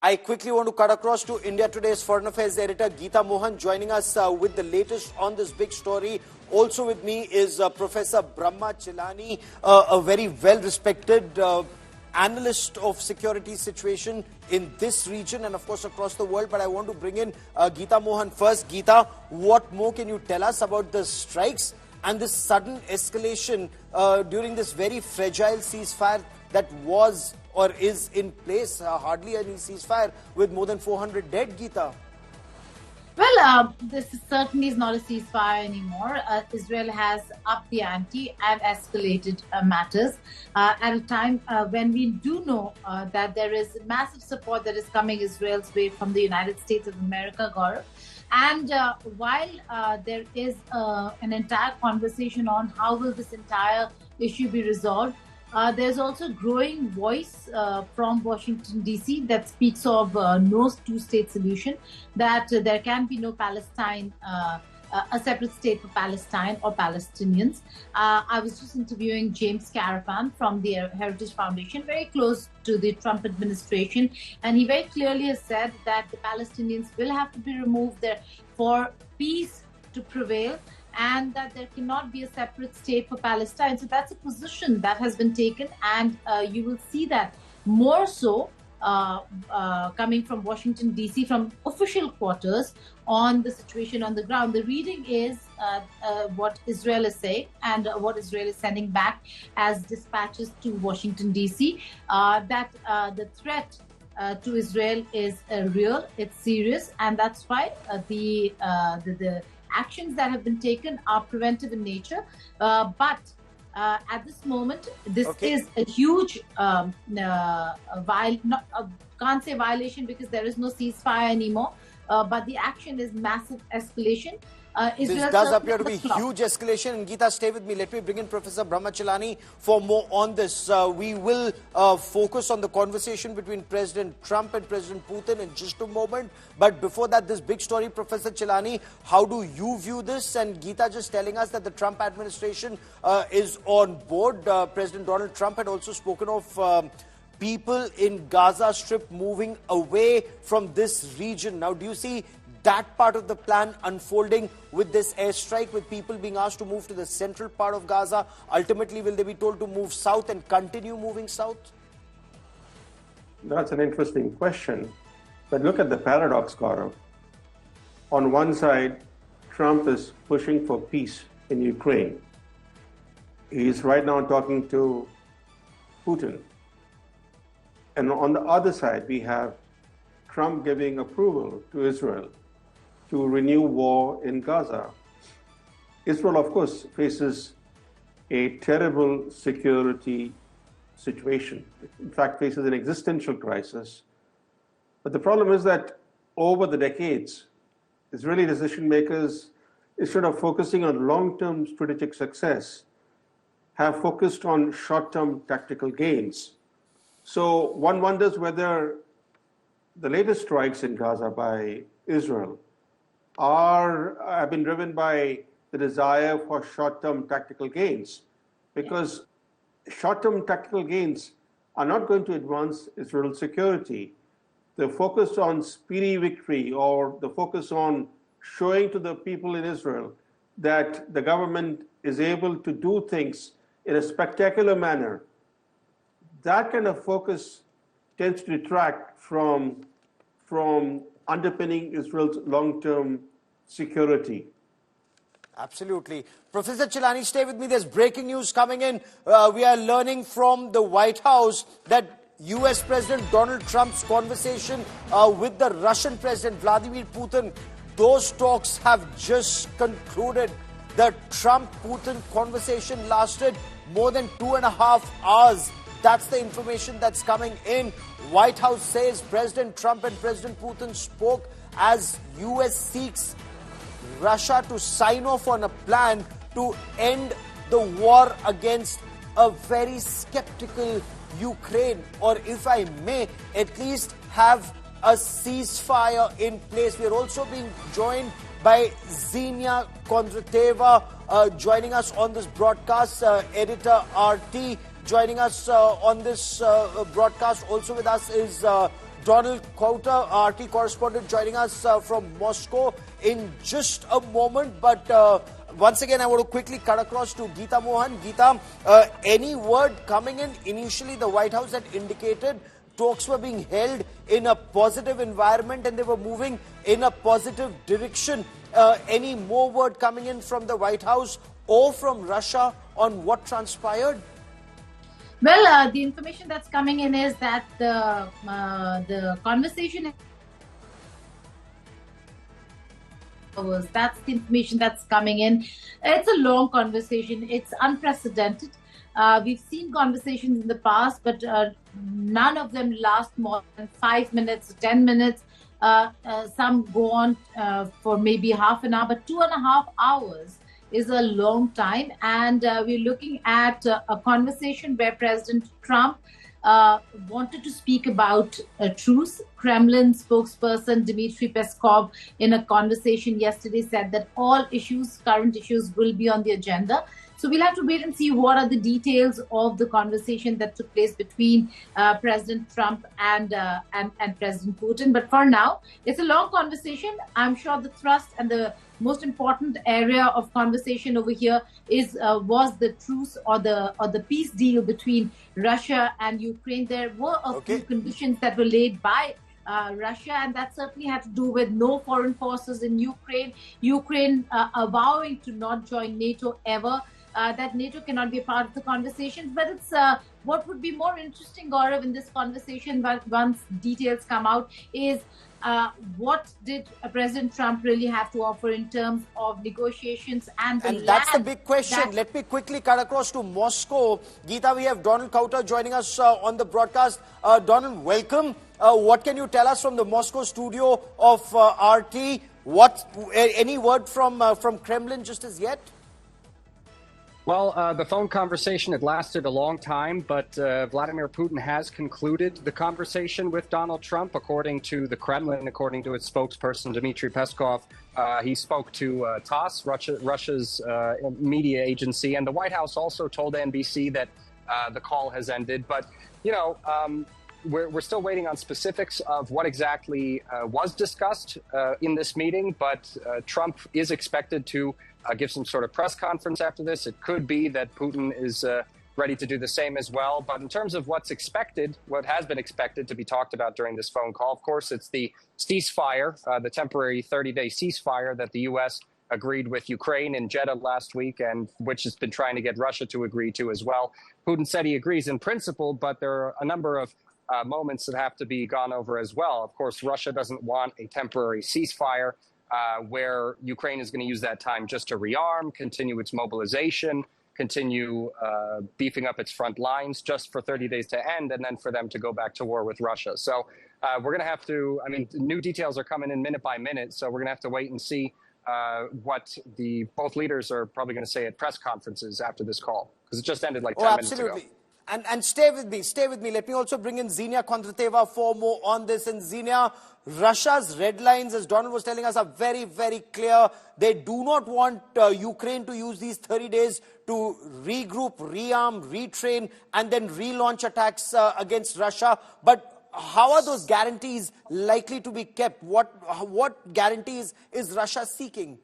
I quickly want to cut across to India Today's Foreign Affairs editor Geeta Mohan joining us with the latest on this big story. Also with me is Professor Brahma Chilani, a very well-respected analyst of security situation in this region and of course across the world. But I want to bring in Geeta Mohan first. Geeta, what more can you tell us about the strikes and this sudden escalation during this very fragile ceasefire that was or is in place? Hardly any ceasefire with more than 400 dead, Geeta. Well, this certainly is not a ceasefire anymore. Israel has upped the ante and escalated matters at a time when we do know that there is massive support that is coming Israel's way from the United States of America, Gaurav. And while there is an entire conversation on how will this entire issue be resolved, there's also a growing voice from Washington, D.C. that speaks of no two-state solution, that there can be no Palestine, a separate state for Palestine or Palestinians. I was just interviewing James Caravan from the Heritage Foundation, very close to the Trump administration, and he very clearly has said that the Palestinians will have to be removed there for peace to prevail, and that there cannot be a separate state for Palestine. So that's a position that has been taken, and you will see that more so coming from Washington, D.C., from official quarters on the situation on the ground. The reading is what Israel is saying and what Israel is sending back as dispatches to Washington, D.C., that the threat to Israel is real, it's serious, and that's why the actions that have been taken are preventive in nature. But at this moment, this is a huge, can't say violation because there is no ceasefire anymore, but the action is massive escalation. This does appear to be huge escalation. And Geeta, stay with me. Let me bring in Professor Brahma Chilani for more on this. We will focus on the conversation between President Trump and President Putin in just a moment. But before that, this big story, Professor Chilani, how do you view this? And Geeta just telling us that the Trump administration is on board. President Donald Trump had also spoken of people in Gaza Strip moving away from this region. Now, do you see that part of the plan unfolding with this airstrike, with people being asked to move to the central part of Gaza? Ultimately, will they be told to move south and continue moving south? That's an interesting question. But look at the paradox, Gaurav. On one side, Trump is pushing for peace in Ukraine. He's right now talking to Putin. And on the other side, we have Trump giving approval to Israel to renew war in Gaza. Israel, of course, faces a terrible security situation. In fact, faces an existential crisis. But the problem is that over the decades, Israeli decision makers, instead of focusing on long-term strategic success, have focused on short-term tactical gains. So one wonders whether the latest strikes in Gaza by Israel have been driven by the desire for short-term tactical gains, because short-term tactical gains are not going to advance Israel's security. The focus on speedy victory, or the focus on showing to the people in Israel that the government is able to do things in a spectacular manner, that kind of focus tends to detract from underpinning Israel's long-term security. Absolutely. Professor Chilani, stay with me. There's breaking news coming in. We are learning from the White House that US President Donald Trump's conversation with the Russian President Vladimir Putin, those talks have just concluded. The Trump-Putin conversation lasted more than 2.5 hours. That's the information that's coming in. White House says President Trump and President Putin spoke as US seeks Russia to sign off on a plan to end the war against a very skeptical Ukraine, or if I may, at least have a ceasefire in place. We are also being joined by Xenia Kondrateva, joining us on this broadcast, editor RT. Joining us on this broadcast also with us is Donald Kauta, RT correspondent, joining us from Moscow in just a moment. But once again, I want to quickly cut across to Geeta Mohan. Geeta, any word coming in? Initially, the White House had indicated talks were being held in a positive environment and they were moving in a positive direction. Any more word coming in from the White House or from Russia on what transpired? Well, the information that's coming in is that the conversation. That's the information that's coming in. It's a long conversation. It's unprecedented. We've seen conversations in the past, but none of them last more than 5 minutes, 10 minutes. Some go on for maybe half an hour, but 2.5 hours is a long time. And we're looking at a conversation where President Trump wanted to speak about a truce. Kremlin spokesperson Dmitry Peskov, in a conversation yesterday, said that all issues, current issues, will be on the agenda. So we'll have to wait and see what are the details of the conversation that took place between President Trump and President Putin. But for now, it's a long conversation. I'm sure the thrust and the most important area of conversation over here was the truce or the peace deal between Russia and Ukraine. There were a few conditions that were laid by Russia, and that certainly had to do with no foreign forces in Ukraine, Ukraine avowing to not join NATO ever. That NATO cannot be a part of the conversation. But it's what would be more interesting, Gaurav, in this conversation, once details come out, is what did President Trump really have to offer in terms of negotiations and that's the big question. Let me quickly cut across to Moscow. Geeta, we have Donald Kauta joining us on the broadcast. Donald, welcome. What can you tell us from the Moscow studio of RT? Any word from Kremlin just as yet? Well, the phone conversation had lasted a long time, but Vladimir Putin has concluded the conversation with Donald Trump, according to the Kremlin, according to its spokesperson, Dmitry Peskov. He spoke to TASS, Russia's media agency, and the White House also told NBC that the call has ended. But, you know, we're still waiting on specifics of what exactly was discussed in this meeting, but Trump is expected to give some sort of press conference after this. It could be that Putin is ready to do the same as well. But in terms of what's expected, what has been expected to be talked about during this phone call, of course, it's the ceasefire, the temporary 30-day ceasefire that the U.S. agreed with Ukraine in Jeddah last week, and which has been trying to get Russia to agree to as well. Putin said he agrees in principle, but there are a number of moments that have to be gone over as well. Of course, Russia doesn't want a temporary ceasefire where Ukraine is going to use that time just to rearm, continue its mobilization, continue beefing up its front lines just for 30 days to end, and then for them to go back to war with Russia. So we're going to have to, I mean, new details are coming in minute by minute, so we're going to have to wait and see what both leaders are probably going to say at press conferences after this call, because it just ended like 10 minutes ago. And stay with me. Let me also bring in Xenia Kondrateva for more on this. And Xenia, Russia's red lines, as Donald was telling us, are very, very clear. They do not want Ukraine to use these 30 days to regroup, rearm, retrain, and then relaunch attacks against Russia. But how are those guarantees likely to be kept? What guarantees is Russia seeking?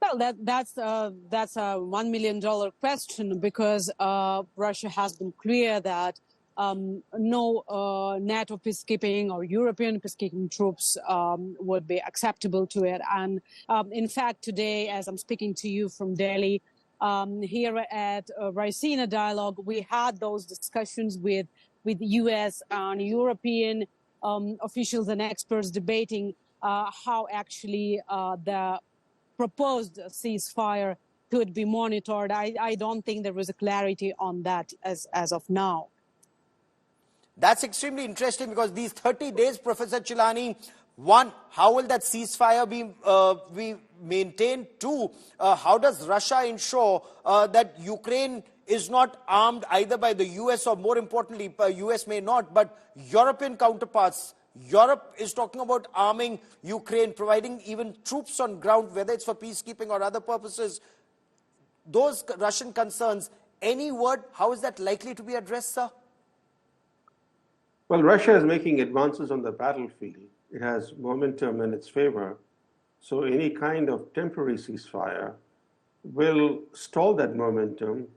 Well, that's a $1 million question, because Russia has been clear that no NATO peacekeeping or European peacekeeping troops would be acceptable to it. And in fact, today, as I'm speaking to you from Delhi, here at Raisina Dialogue, we had those discussions with U.S. and European officials and experts debating how actually the proposed ceasefire could be monitored. I don't think there was a clarity on that as of now. That's extremely interesting, because these 30 days, Professor Chilani, one, how will that ceasefire be maintained? Two, how does Russia ensure that Ukraine is not armed either by the US or, more importantly, US may not, but European counterparts? Europe is talking about arming Ukraine, providing even troops on ground, whether it's for peacekeeping or other purposes. Those Russian concerns, any word, how is that likely to be addressed, sir? Well, Russia is making advances on the battlefield. It has momentum in its favor. So any kind of temporary ceasefire will stall that momentum.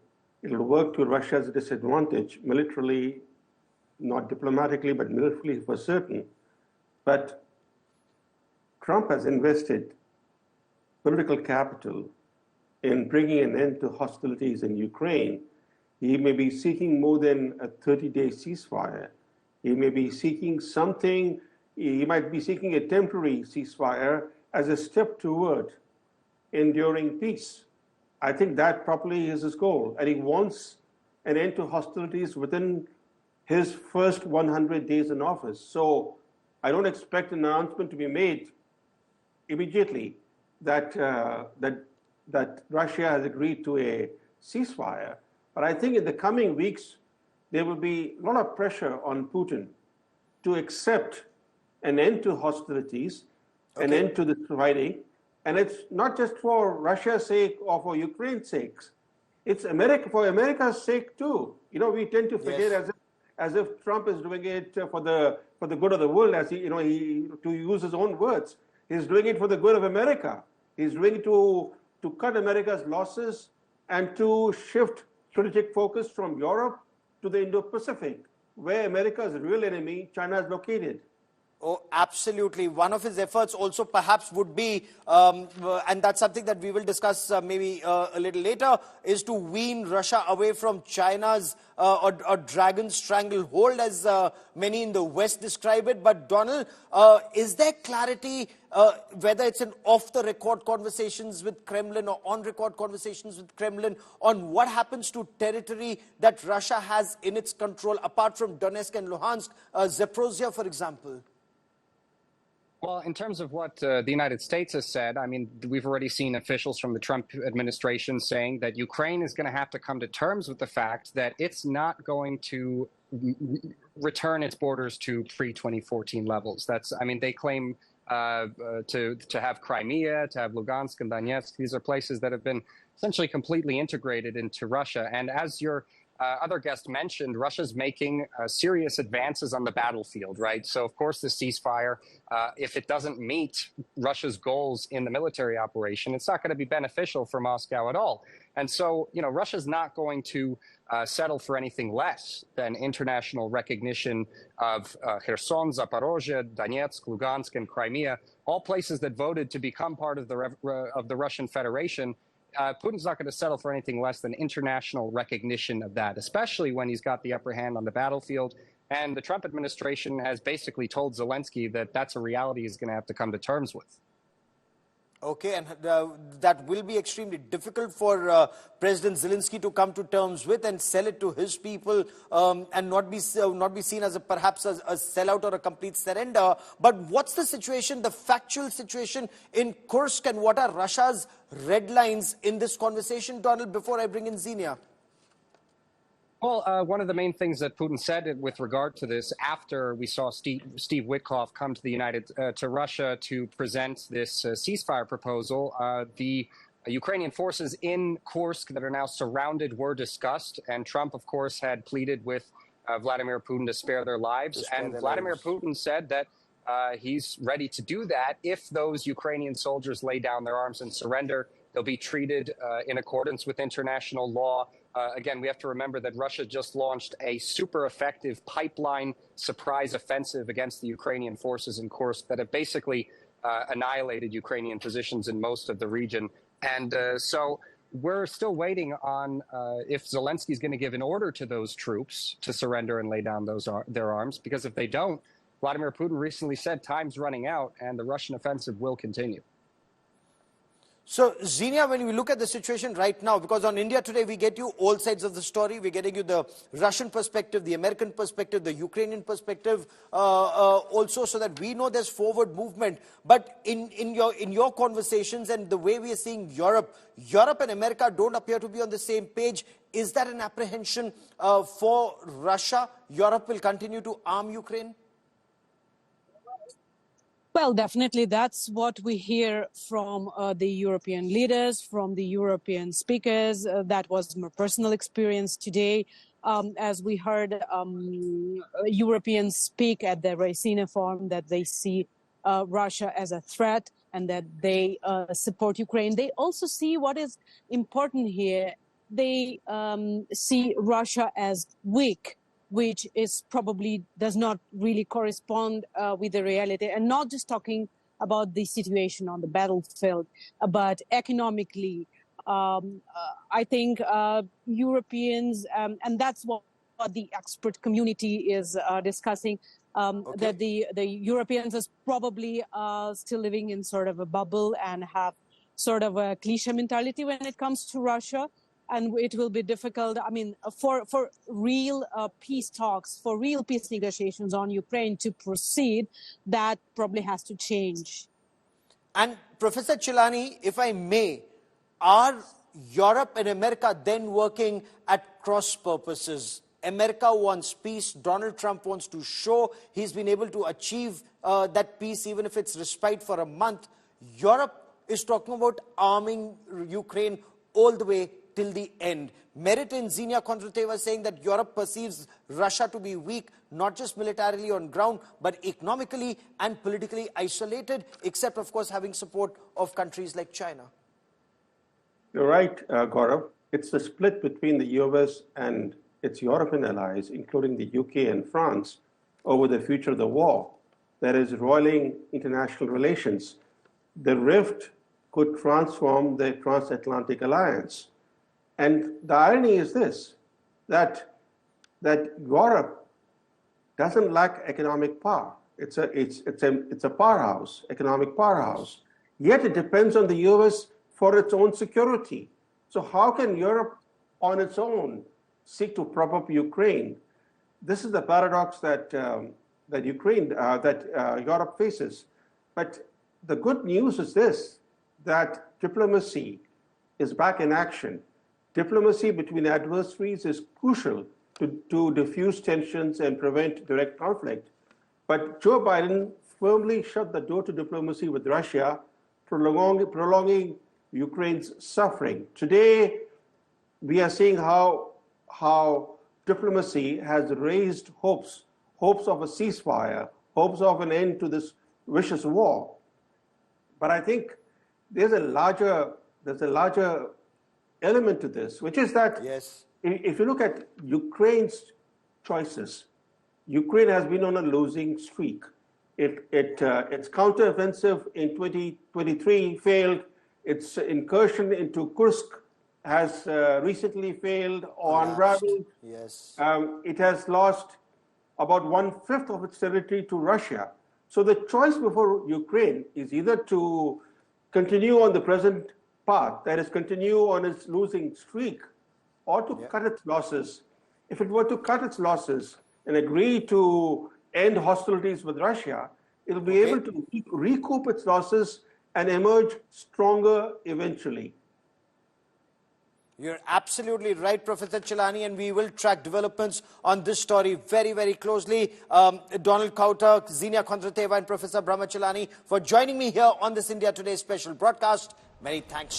It'll work to Russia's disadvantage militarily, not diplomatically, but militarily for certain. But Trump has invested political capital in bringing an end to hostilities in Ukraine. He may be seeking more than a 30-day ceasefire. He may be seeking something, he might be seeking a temporary ceasefire as a step toward enduring peace. I think that probably is his goal. And he wants an end to hostilities within his first 100 days in office. So I don't expect an announcement to be made immediately that Russia has agreed to a ceasefire. But I think in the coming weeks, there will be a lot of pressure on Putin to accept an end to hostilities, an end to the fighting. And it's not just for Russia's sake or for Ukraine's sake. It's for America's sake too. You know, we tend to forget as if Trump is doing it for the good of the world, as he to use his own words. He's doing it for the good of America. He's doing it to cut America's losses and to shift strategic focus from Europe to the Indo-Pacific, where America's real enemy, China, is located. Oh, absolutely. One of his efforts also perhaps would be, and that's something that we will discuss maybe a little later, is to wean Russia away from China's or dragon stranglehold, as many in the West describe it. But Donald, is there clarity whether it's an off-the-record conversations with Kremlin or on-record conversations with Kremlin on what happens to territory that Russia has in its control, apart from Donetsk and Luhansk, Zaporozhye, for example? Well, in terms of what the United States has said, I mean, we've already seen officials from the Trump administration saying that Ukraine is going to have to come to terms with the fact that it's not going to return its borders to pre-2014 levels. I mean, they claim to have Crimea, to have Lugansk and Donetsk. These are places that have been essentially completely integrated into Russia. And as your other guest mentioned, Russia's making serious advances on the battlefield, right? So, of course, the ceasefire, if it doesn't meet Russia's goals in the military operation, it's not going to be beneficial for Moscow at all. And so, you know, Russia's not going to settle for anything less than international recognition of Kherson, Zaporozhye, Donetsk, Lugansk, and Crimea, all places that voted to become part of the Russian Federation. Putin's not going to settle for anything less than international recognition of that, especially when he's got the upper hand on the battlefield. And the Trump administration has basically told Zelensky that that's a reality he's going to have to come to terms with. Okay, and that will be extremely difficult for President Zelensky to come to terms with and sell it to his people, and not be seen as perhaps a sellout or a complete surrender. But what's the situation, the factual situation in Kursk, and what are Russia's red lines in this conversation, Donald, before I bring in Xenia? Well, one of the main things that Putin said with regard to this, after we saw Steve Witkoff come to Russia to present this ceasefire proposal, the Ukrainian forces in Kursk that are now surrounded were discussed, and Trump, of course, had pleaded with Vladimir Putin to spare their lives, and Vladimir Putin said that he's ready to do that if those Ukrainian soldiers lay down their arms and surrender. They'll be treated in accordance with international law. Again, we have to remember that Russia just launched a super effective pipeline surprise offensive against the Ukrainian forces in Kursk that have basically annihilated Ukrainian positions in most of the region. And so we're still waiting on if Zelensky is going to give an order to those troops to surrender and lay down their arms, because if they don't, Vladimir Putin recently said time's running out and the Russian offensive will continue. So, Xenia, when we look at the situation right now, because on India Today, we get you all sides of the story. We're getting you the Russian perspective, the American perspective, the Ukrainian perspective, also, so that we know there's forward movement. But in your conversations and the way we are seeing Europe and America don't appear to be on the same page. Is that an apprehension for Russia? Europe will continue to arm Ukraine? Well, definitely that's what we hear from the European leaders, from the European speakers. That was my personal experience today. as we heard Europeans speak at the Raisina Forum, that they see Russia as a threat and that they support Ukraine. They also see what is important here. They see Russia as weak, which is probably does not really correspond with the reality. And not just talking about the situation on the battlefield, but economically. I think Europeans, and that's what the expert community is discussing, that the Europeans is probably still living in sort of a bubble and have sort of a cliche mentality when it comes to Russia. And it will be difficult, I mean, for real peace talks, for real peace negotiations on Ukraine to proceed, that probably has to change. And Professor Chilani, if I may, are Europe and America then working at cross purposes? America wants peace. Donald Trump wants to show he's been able to achieve that peace, even if it's respite for a month. Europe is talking about arming Ukraine all the way till the end. Merit and Xenia Kondrateva saying that Europe perceives Russia to be weak, not just militarily on ground, but economically and politically isolated, except, of course, having support of countries like China. You're right, Gaurav. It's the split between the US and its European allies, including the UK and France, over the future of the war that is roiling international relations. The rift could transform the transatlantic alliance. And the irony is this, that Europe doesn't lack economic power. It's a powerhouse, economic powerhouse. Yet it depends on the US for its own security. So how can Europe on its own seek to prop up Ukraine? This is the paradox that Europe faces. But the good news is this, that diplomacy is back in action. Diplomacy between adversaries is crucial to diffuse tensions and prevent direct conflict. But Joe Biden firmly shut the door to diplomacy with Russia, prolonging Ukraine's suffering. Today, we are seeing how diplomacy has raised hopes of a ceasefire, hopes of an end to this vicious war. But I think there's a larger element to this, which is that if you look at Ukraine's choices, Ukraine has been on a losing streak. Its counteroffensive in 2023 failed. Its incursion into Kursk has recently failed or unraveled. It has lost about 1/5 of its territory to Russia. So the choice before Ukraine is either to continue on the present path, that is, continue on its losing streak, or to cut its losses. If it were to cut its losses and agree to end hostilities with Russia, it will be able to recoup its losses and emerge stronger eventually. You're absolutely right, Professor Chilani, and we will track developments on this story very, very closely. Donald Kauter, Xenia Kondrateva, and Professor Brahma Chilani for joining me here on this India Today special broadcast. Many thanks.